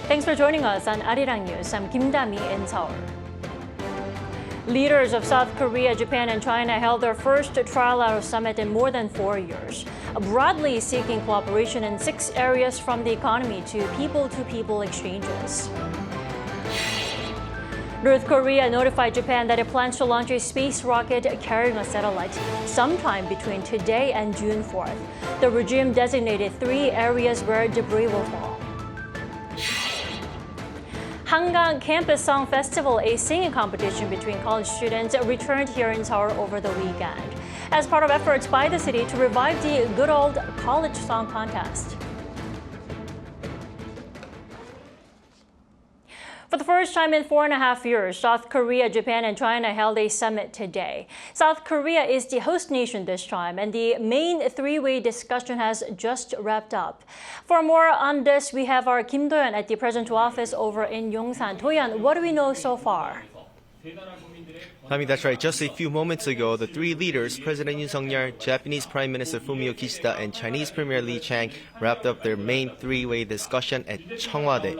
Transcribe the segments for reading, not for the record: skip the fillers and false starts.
Thanks for joining us on Arirang News. I'm Kim Da-mi in Seoul. Leaders of South Korea, Japan, and China held their first Trilateral summit in more than 4 years, broadly seeking cooperation in 6 areas from the economy to people-to-people exchanges. North Korea notified Japan that it plans to launch a space rocket carrying a satellite sometime between today and June 4th. The regime designated 3 areas where debris will fall. Hangang Campus Song Festival, a singing competition between college students, returned here in Seoul over the weekend as part of efforts by the city to revive the good old college song contest. For the first time in 4.5 years, South Korea, Japan, and China held a summit today. South Korea is the host nation this time, and the main 3-way discussion has just wrapped up. For more on this, we have our Kim Do-yeon at the presidential office over in Yongsan. Do-yeon, what do we know so far? I mean, that's right. Just a few moments ago, the 3 leaders, President Yoon Suk-yeol, Japanese Prime Minister Fumio Kishida, and Chinese Premier Li Chang, wrapped up their main 3-way discussion at Cheongwadae.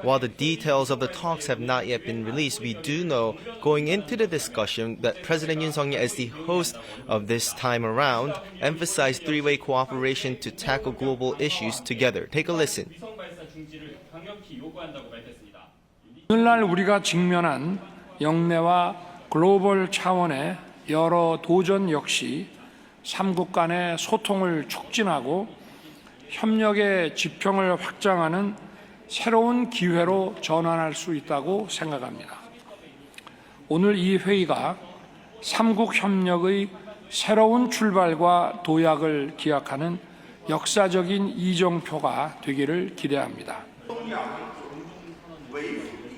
While the details of the talks have not yet been released, we do know going into the discussion that President Yoon Suk-yeol, as the host of this time around, emphasized 3-way cooperation to tackle global issues together. Take a listen. 오늘날 우리가 직면한 영내와 글로벌 차원의 여러 도전 역시 3국 간의 소통을 촉진하고 협력의 지평을 확장하는 새로운 기회로 전환할 수 있다고 생각합니다. 오늘 이 회의가 3국 협력의 새로운 출발과 도약을 기약하는 역사적인 이정표가 되기를 기대합니다.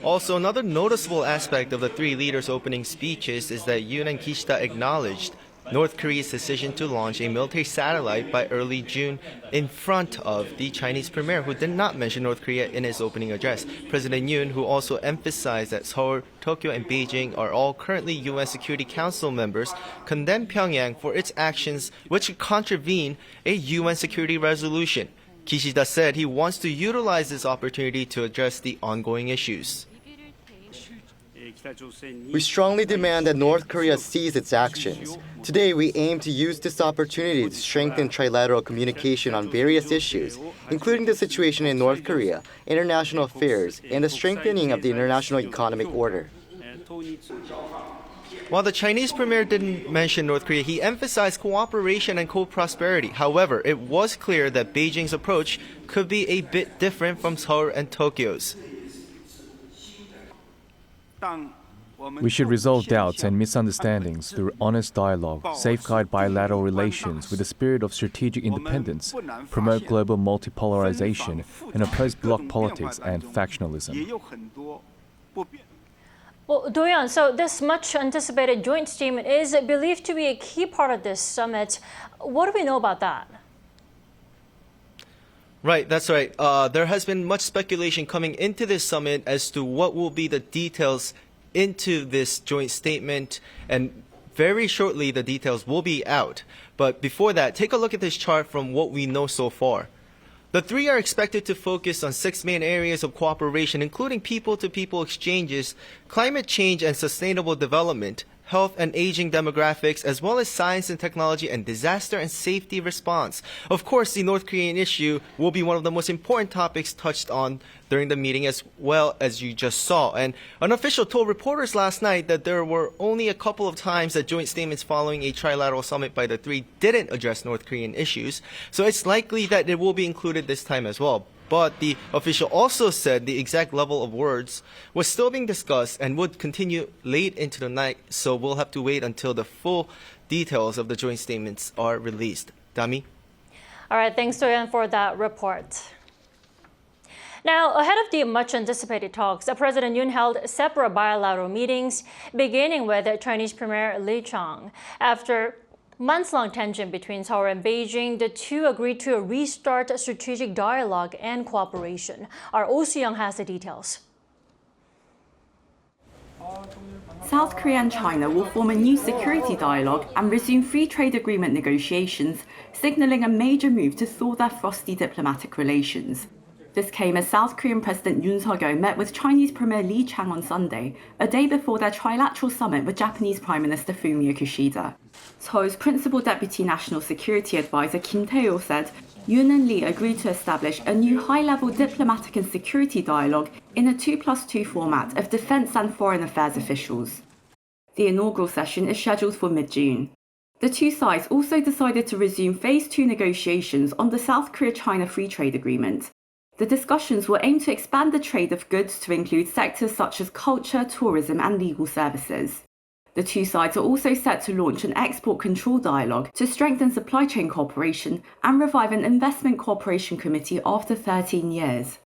Also, another noticeable aspect of the 3 leaders' opening speeches is that Yoon and Kishida acknowledged North Korea's decision to launch a military satellite by early June in front of the Chinese premier, who did not mention North Korea in his opening address. President Yoon, who also emphasized that Seoul, Tokyo, and Beijing are all currently UN Security Council members, condemned Pyongyang for its actions which contravene a UN security resolution. Kishida said he wants to utilize this opportunity to address the ongoing issues. We strongly demand that North Korea cease its actions. Today, we aim to use this opportunity to strengthen trilateral communication on various issues, including the situation in North Korea, international affairs, and the strengthening of the international economic order. While the Chinese premier didn't mention North Korea, he emphasized cooperation and co-prosperity. However, it was clear that Beijing's approach could be a bit different from Seoul and Tokyo's. We should resolve doubts and misunderstandings through honest dialogue, safeguard bilateral relations with a spirit of strategic independence, promote global multipolarization, and oppose bloc politics and factionalism. Well, Do-yeon, so this much-anticipated joint statement is believed to be a key part of this summit. What do we know about that? Right, that's right. There has been much speculation coming into this summit as to what will be the details into this joint statement, and very shortly the details will be out. But before that, take a look at this chart from what we know so far. The 3 are expected to focus on 6 main areas of cooperation, including people-to-people exchanges, climate change and sustainable development, health and aging demographics, as well as science and technology and disaster and safety response. Of course, the North Korean issue will be one of the most important topics touched on during the meeting, as well as you just saw. And an official told reporters last night that there were only a couple of times that joint statements following a trilateral summit by the 3 didn't address North Korean issues. So it's likely that it will be included this time as well. But the official also said the exact level of words was still being discussed and would continue late into the night, so we'll have to wait until the full details of the joint statements are released. Dami? All right, thanks, Do-yeon, for that report. Now, ahead of the much-anticipated talks, President Yoon held separate bilateral meetings, beginning with Chinese Premier Li Chang. After months-long tension between Seoul and Beijing, the 2 agreed to restart strategic dialogue and cooperation. Our Oh Soo-young has the details. South Korea and China will form a new security dialogue and resume free trade agreement negotiations, signalling a major move to thaw their frosty diplomatic relations. This came as South Korean President Yoon met with Chinese Premier Li Chang on Sunday, a day before their Trilateral summit with Japanese Prime Minister Fumio Kishida. Seoul's Principal Deputy National Security Advisor Kim Tae-ho said Yoon and Lee agreed to establish a new high-level diplomatic and security dialogue in a 2+2 format of defense and foreign affairs officials. The inaugural session is scheduled for mid-June. The two sides also decided to resume Phase 2 negotiations on the South Korea-China Free Trade Agreement. The discussions will aim to expand the trade of goods to include sectors such as culture, tourism, and legal services. The two sides are also set to launch an export control dialogue to strengthen supply chain cooperation and revive an investment cooperation committee after 13 years.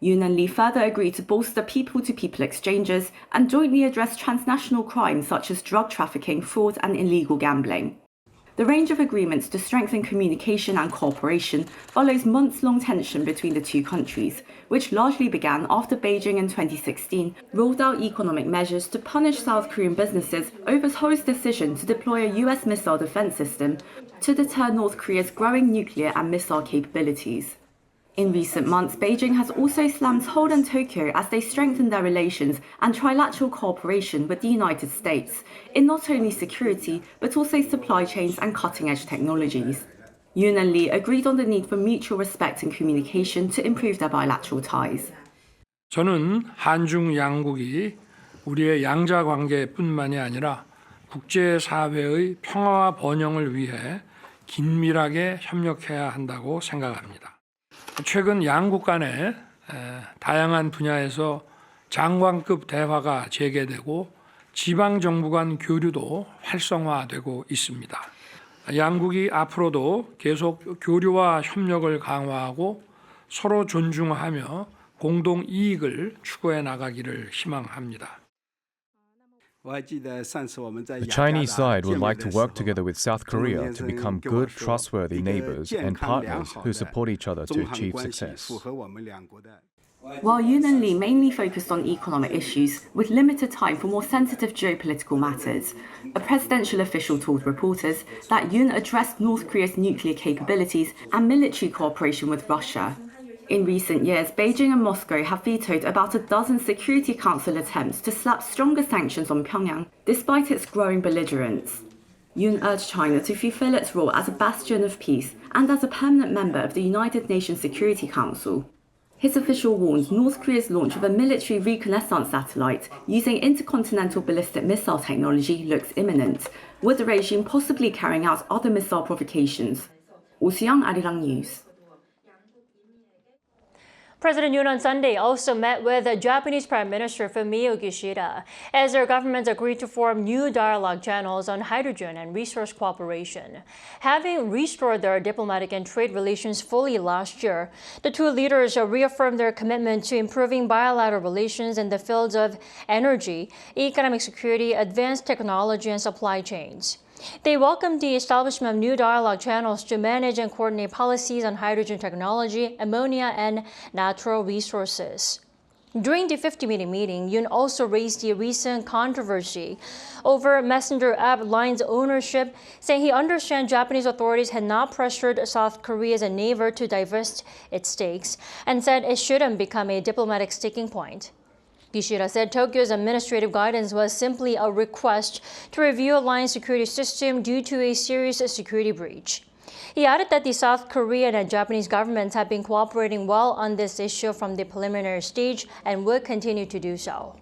Yoon and Lee further agreed to bolster people-to-people exchanges and jointly address transnational crimes such as drug trafficking, fraud, and illegal gambling. The range of agreements to strengthen communication and cooperation follows months-long tension between the two countries, which largely began after Beijing in 2016 rolled out economic measures to punish South Korean businesses over Seoul's decision to deploy a US missile defense system to deter North Korea's growing nuclear and missile capabilities. In recent months, Beijing has also slammed Seoul and Tokyo as they strengthen their relations and trilateral cooperation with the United States in not only security but also supply chains and cutting-edge technologies. Yoon and Lee agreed on the need for mutual respect and communication to improve their bilateral ties. 저는 한중 양국이 우리의 양자 관계뿐만이 아니라 국제사회의 평화와 번영을 위해 긴밀하게 협력해야 한다고 생각합니다. 최근 양국 간에 다양한 분야에서 장관급 대화가 재개되고 지방정부 간 교류도 활성화되고 있습니다. 양국이 앞으로도 계속 교류와 협력을 강화하고 서로 존중하며 공동 이익을 추구해 나가기를 희망합니다. The Chinese side would like to work together with South Korea to become good, trustworthy neighbors and partners who support each other to achieve success. While Yoon and Lee mainly focused on economic issues, with limited time for more sensitive geopolitical matters, a presidential official told reporters that Yoon addressed North Korea's nuclear capabilities and military cooperation with Russia. In recent years, Beijing and Moscow have vetoed about a dozen Security Council attempts to slap stronger sanctions on Pyongyang, despite its growing belligerence. Yoon urged China to fulfill its role as a bastion of peace and as a permanent member of the United Nations Security Council. His official warned North Korea's launch of a military reconnaissance satellite using intercontinental ballistic missile technology looks imminent, with the regime possibly carrying out other missile provocations. Arirang News. President Yoon on Sunday also met with the Japanese Prime Minister Fumio Kishida as their governments agreed to form new dialogue channels on hydrogen and resource cooperation. Having restored their diplomatic and trade relations fully last year, the two leaders reaffirmed their commitment to improving bilateral relations in the fields of energy, economic security, advanced technology, and supply chains. They welcomed the establishment of new dialogue channels to manage and coordinate policies on hydrogen technology, ammonia, and natural resources. During the 50-minute meeting, Yoon also raised the recent controversy over messenger app Line's ownership, saying he understands Japanese authorities had not pressured South Korea as a neighbor to divest its stakes, and said it shouldn't become a diplomatic sticking point. Kishida said Tokyo's administrative guidance was simply a request to review Line's security system due to a serious security breach. He added that the South Korean and Japanese governments have been cooperating well on this issue from the preliminary stage and will continue to do so.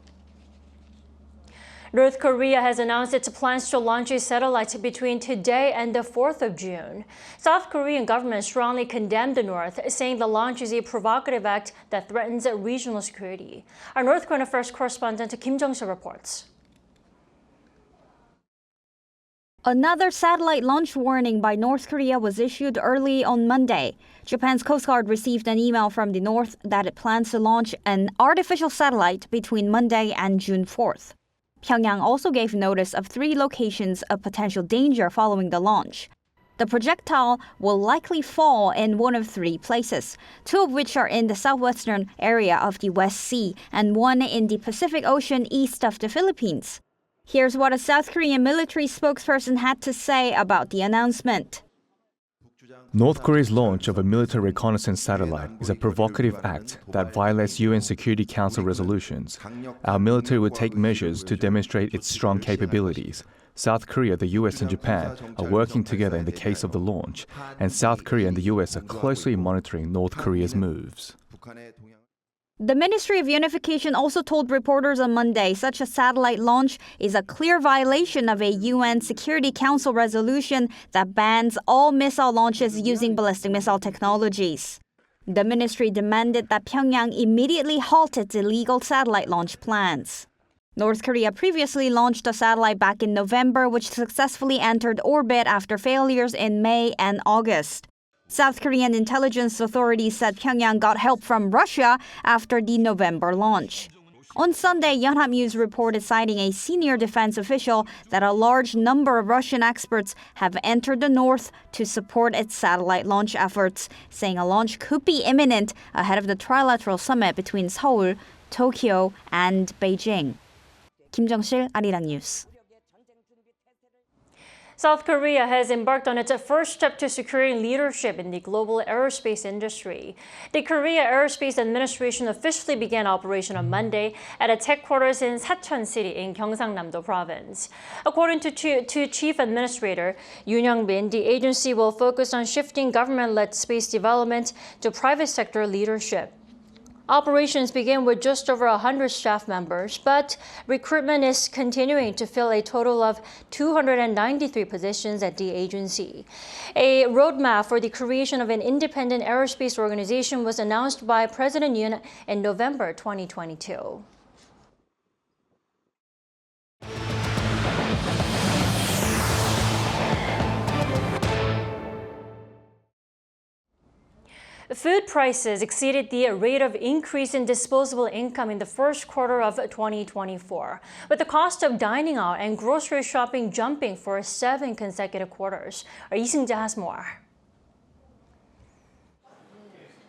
North Korea has announced its plans to launch a satellite between today and the 4th of June. South Korean government strongly condemned the North, saying the launch is a provocative act that threatens regional security. Our North Korean Affairs correspondent Kim Jung-seo reports. Another satellite launch warning by North Korea was issued early on Monday. Japan's Coast Guard received an email from the North that it plans to launch an artificial satellite between Monday and June 4th. Pyongyang also gave notice of 3 locations of potential danger following the launch. The projectile will likely fall in one of 3 places, 2 of which are in the southwestern area of the West Sea and 1 in the Pacific Ocean east of the Philippines. Here's what a South Korean military spokesperson had to say about the announcement. North Korea's launch of a military reconnaissance satellite is a provocative act that violates UN Security Council resolutions. Our military will take measures to demonstrate its strong capabilities. South Korea, the US, and Japan are working together in the case of the launch, and South Korea and the US are closely monitoring North Korea's moves. The Ministry of Unification also told reporters on Monday such a satellite launch is a clear violation of a UN Security Council resolution that bans all missile launches using ballistic missile technologies. The ministry demanded that Pyongyang immediately halt its illegal satellite launch plans. North Korea previously launched a satellite back in November, which successfully entered orbit after failures in May and August. South Korean intelligence authorities said Pyongyang got help from Russia after the November launch. On Sunday, Yonhap News reported citing a senior defense official that a large number of Russian experts have entered the north to support its satellite launch efforts, saying a launch could be imminent ahead of the Trilateral summit between Seoul, Tokyo, and Beijing. 김정실, Arirang News. South Korea has embarked on its first step to securing leadership in the global aerospace industry. The Korea AeroSpace Administration officially began operation on Monday at its headquarters in Sacheon City in Gyeongsang-namdo Province. According to Chief Administrator Yoon, the agency will focus on shifting government-led space development to private sector leadership. Operations begin with just over 100 staff members, but recruitment is continuing to fill a total of 293 positions at the agency. A roadmap for the creation of an independent aerospace organization was announced by President Yoon in November 2022. Food prices exceeded the rate of increase in disposable income in the first quarter of 2024, with the cost of dining out and grocery shopping jumping for 7 consecutive quarters. Our Lee-seung-jae has more.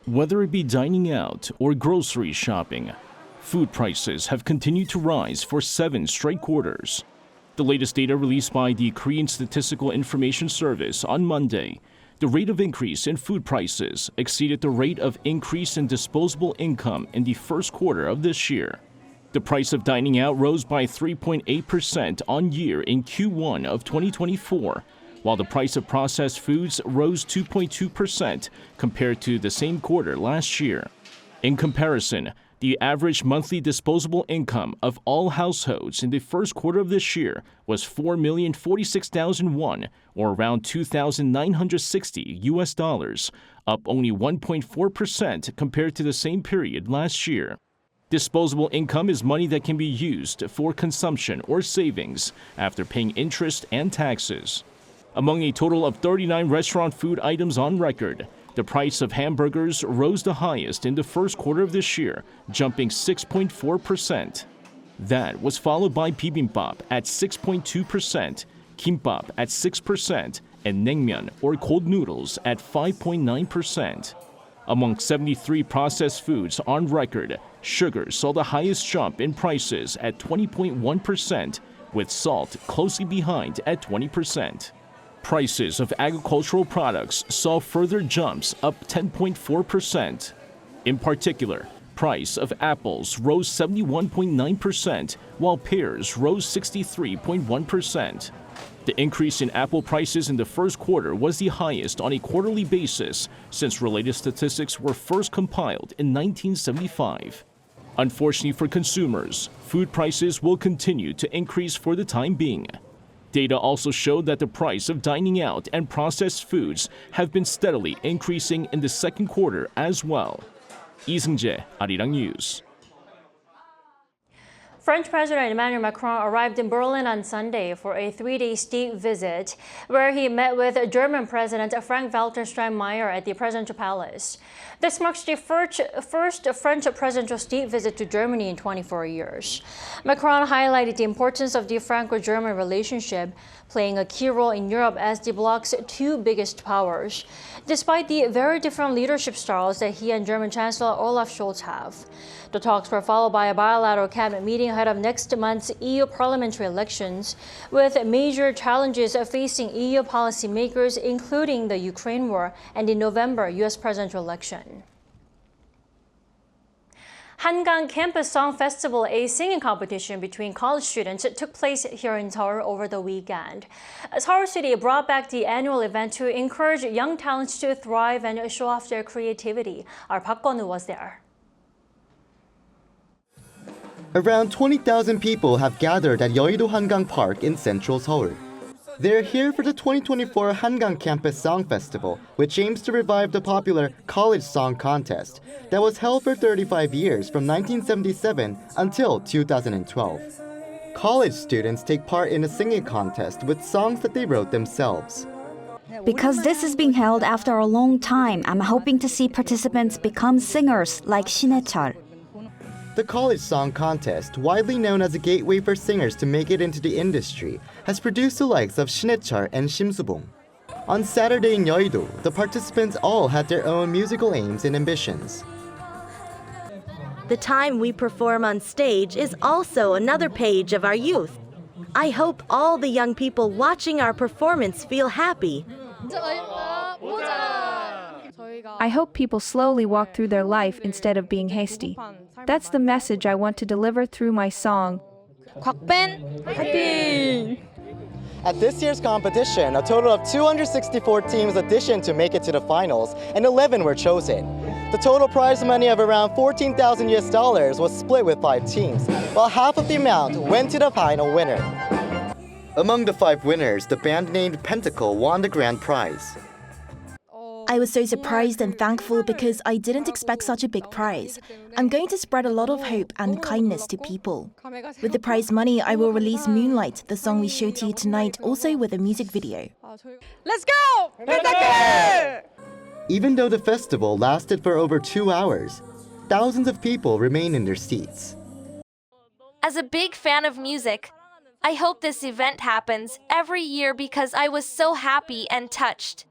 Whether it be dining out or grocery shopping, food prices have continued to rise for 7 straight quarters. The latest data released by the Korean Statistical Information Service on Monday, the rate of increase in food prices exceeded the rate of increase in disposable income in the first quarter of this year. The price of dining out rose by 3.8% on year in Q1 of 2024, while the price of processed foods rose 2.2% compared to the same quarter last year. In comparison, the average monthly disposable income of all households in the first quarter of this year was 4,046,000 won, or around $2,960, up only 1.4% compared to the same period last year. Disposable income is money that can be used for consumption or savings after paying interest and taxes. Among a total of 39 restaurant food items on record, the price of hamburgers rose the highest in the first quarter of this year, jumping 6.4%. That was followed by bibimbap at 6.2%, kimbap at 6%, and naengmyeon, or cold noodles, at 5.9%. Among 73 processed foods on record, sugar saw the highest jump in prices at 20.1%, with salt closely behind at 20%. Prices of agricultural products saw further jumps, up 10.4%. In particular, price of apples rose 71.9%, while pears rose 63.1%. The increase in apple prices in the first quarter was the highest on a quarterly basis since related statistics were first compiled in 1975. Unfortunately for consumers, food prices will continue to increase for the time being. Data also showed that the price of dining out and processed foods have been steadily increasing in the second quarter as well. Lee-seung-jae, Arirang News. French President Emmanuel Macron arrived in Berlin on Sunday for a 3-day state visit, where he met with German President Frank-Walter Steinmeier at the presidential palace. This marks the first French presidential state visit to Germany in 24 years. Macron highlighted the importance of the Franco-German relationship, playing a key role in Europe as the bloc's 2 biggest powers, despite the very different leadership styles that he and German Chancellor Olaf Scholz have. The talks were followed by a bilateral cabinet meeting ahead of next month's EU parliamentary elections, with major challenges facing EU policymakers, including the Ukraine war and the November U.S. presidential election. Hangang Campus Song Festival, a singing competition between college students, took place here in Seoul over the weekend. Seoul City brought back the annual event to encourage young talents to thrive and show off their creativity. Our Park Kwon-woo was there. Around 20,000 people have gathered at Yeouido Hangang Park in central Seoul. They're here for the 2024 Hangang Campus Song Festival, which aims to revive the popular college song contest that was held for 35 years from 1977 until 2012. College students take part in a singing contest with songs that they wrote themselves. Because this is being held after a long time, I'm hoping to see participants become singers like Shinechal. The college song contest, widely known as a gateway for singers to make it into the industry, has produced the likes of Shinechal and Simsubong. On Saturday in Yeouido, the participants all had their own musical aims and ambitions. The time we perform on stage is also another page of our youth. I hope all the young people watching our performance feel happy. I hope people slowly walk through their life instead of being hasty. That's the message I want to deliver through my song. At this year's competition, a total of 264 teams auditioned to make it to the finals, and 11 were chosen. The total prize money of around $14,000 was split with 5 teams, while half of the amount went to the final winner. Among the 5 winners, the band named Pentacle won the grand prize. I was so surprised and thankful because I didn't expect such a big prize. I'm going to spread a lot of hope and kindness to people. With the prize money, I will release Moonlight, the song we showed to you tonight, also with a music video. Let's go! Even though the festival lasted for over 2 hours, thousands of people remained in their seats. As a big fan of music, I hope this event happens every year because I was so happy and touched.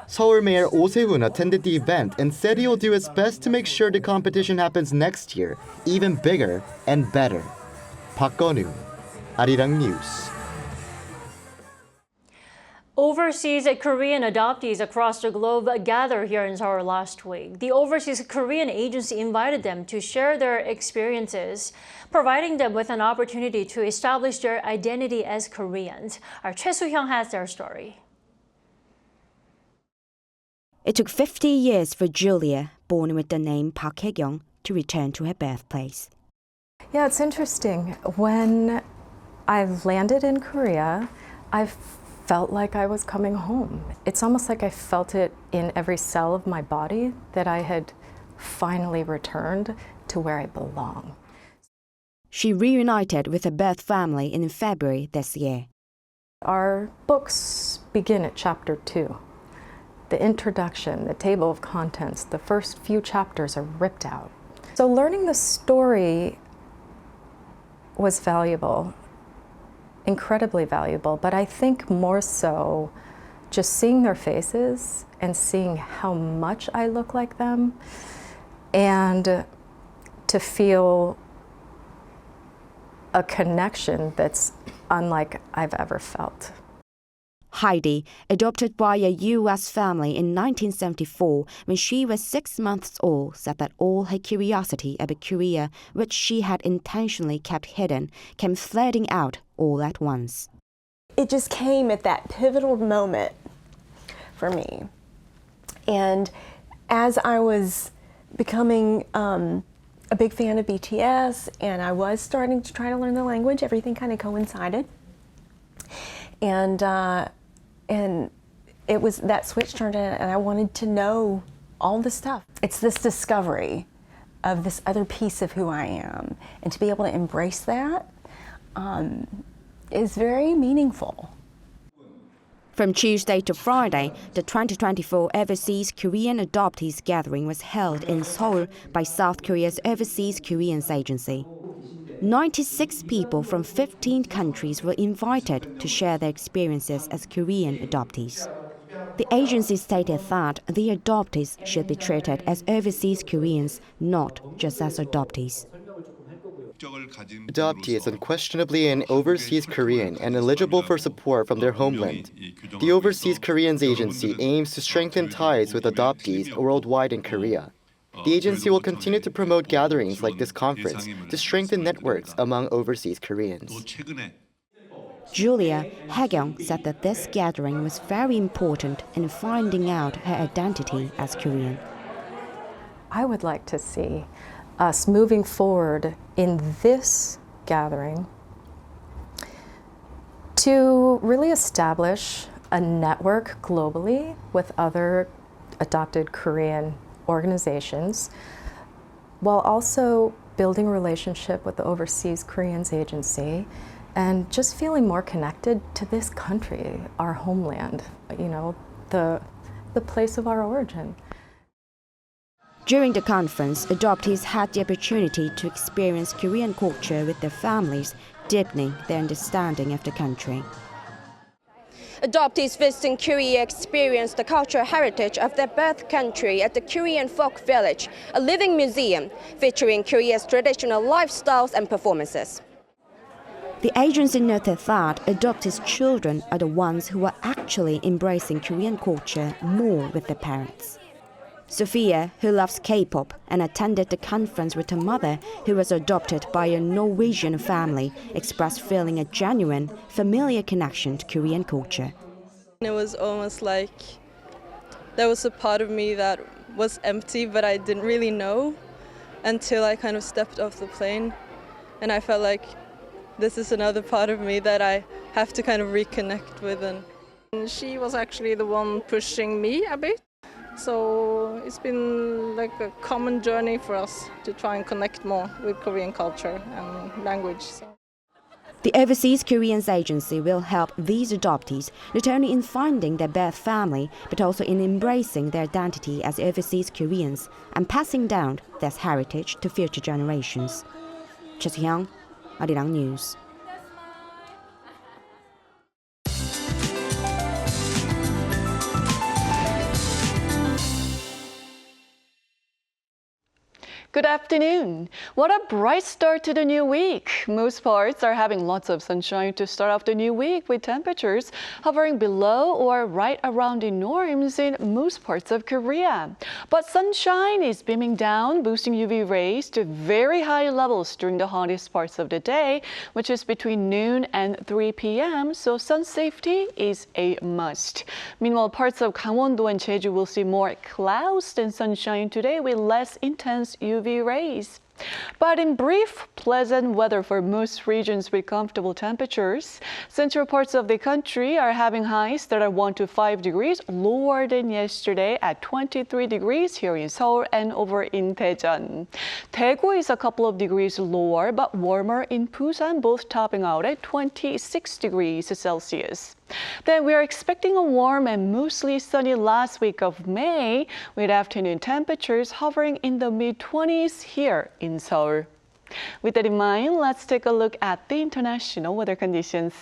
Seoul Mayor Oh Se-hoon attended the event and said he will do his best to make sure the competition happens next year, even bigger and better. Park Kwon-woo, Arirang News. Overseas Korean adoptees across the globe gathered here in Seoul last week. The Overseas Korean Agency invited them to share their experiences, providing them with an opportunity to establish their identity as Koreans. Our Choi Soo-hyung has their story. It took 50 years for Julia, born with the name Park Hae-kyung, to return to her birthplace. Yeah, it's interesting. When I landed in Korea, I felt like I was coming home. It's almost like I felt it in every cell of my body that I had finally returned to where I belong. She reunited with her birth family in February this year. Our books begin at chapter 2. The introduction, the table of contents, the first few chapters are ripped out. So learning the story was valuable, incredibly valuable, but I think more so just seeing their faces and seeing how much I look like them and to feel a connection that's unlike I've ever felt. Heidi, adopted by a U.S. family in 1974 when she was 6 months old, said that all her curiosity about Korea, which she had intentionally kept hidden, came flooding out all at once. It just came at that pivotal moment for me. And as I was becoming a big fan of BTS and I was starting to try to learn the language, everything kind of coincided. And it was that switch turned in, and I wanted to know all the stuff. It's this discovery of this other piece of who I am, and to be able to embrace that is very meaningful. From Tuesday to Friday, the 2024 Overseas Korean Adoptees Gathering was held in Seoul by South Korea's Overseas Korean Agency. 96 people from 15 countries were invited to share their experiences as Korean adoptees. The agency stated that the adoptees should be treated as overseas Koreans, not just as adoptees. Adoptee is unquestionably an overseas Korean and eligible for support from their homeland. The Overseas Koreans Agency aims to strengthen ties with adoptees worldwide in Korea. The agency will continue to promote gatherings like this conference to strengthen networks among overseas Koreans. Julia Hangang said that this gathering was very important in finding out her identity as Korean. I would like to see us moving forward in this gathering to really establish a network globally with other adopted Korean organizations, while also building a relationship with the Overseas Koreans Agency and just feeling more connected to this country, our homeland, the place of our origin. During the conference, adoptees had the opportunity to experience Korean culture with their families, deepening their understanding of the country. Adoptees visiting Korea experienced the cultural heritage of their birth country at the Korean Folk Village, a living museum featuring Korea's traditional lifestyles and performances. The agency noted that adoptees' children are the ones who are actually embracing Korean culture more with their parents. Sophia, who loves K-pop and attended the conference with her mother, who was adopted by a Norwegian family, expressed feeling a genuine, familiar connection to Korean culture. It was almost like there was a part of me that was empty, but I didn't really know until I kind of stepped off the plane. And I felt like this is another part of me that I have to kind of reconnect with. And she was actually the one pushing me a bit. So it's been like a common journey for us to try and connect more with Korean culture and language. The Overseas Koreans Agency will help these adoptees not only in finding their birth family, but also in embracing their identity as overseas Koreans and passing down this heritage to future generations. Sacheon, Arirang News. Good afternoon. What a bright start to the new week. Most parts are having lots of sunshine to start off the new week with temperatures hovering below or right around the norms in most parts of Korea. But sunshine is beaming down, boosting UV rays to very high levels during the hottest parts of the day, which is between noon and 3 p.m., so sun safety is a must. Meanwhile, parts of Gangwon-do and Jeju will see more clouds than sunshine today with less intense UV rays. But in brief, pleasant weather for most regions with comfortable temperatures. Central parts of the country are having highs that are 1 to 5 degrees lower than yesterday at 23 degrees here in Seoul and over in Daejeon. Daegu is a couple of degrees lower but warmer in Busan, both topping out at 26 degrees Celsius. Then we are expecting a warm and mostly sunny last week of May, with afternoon temperatures hovering in the mid-20s here in Seoul. With that in mind, let's take a look at the international weather conditions.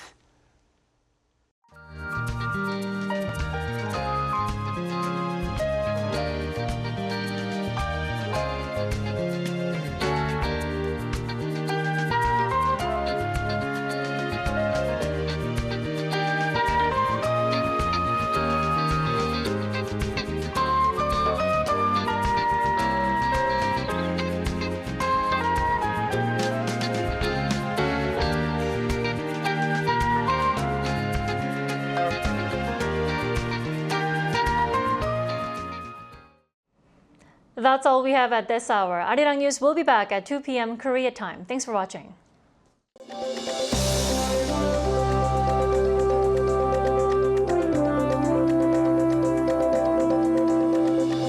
That's all we have at this hour. Arirang News will be back at 2 p.m. Korea time. Thanks for watching.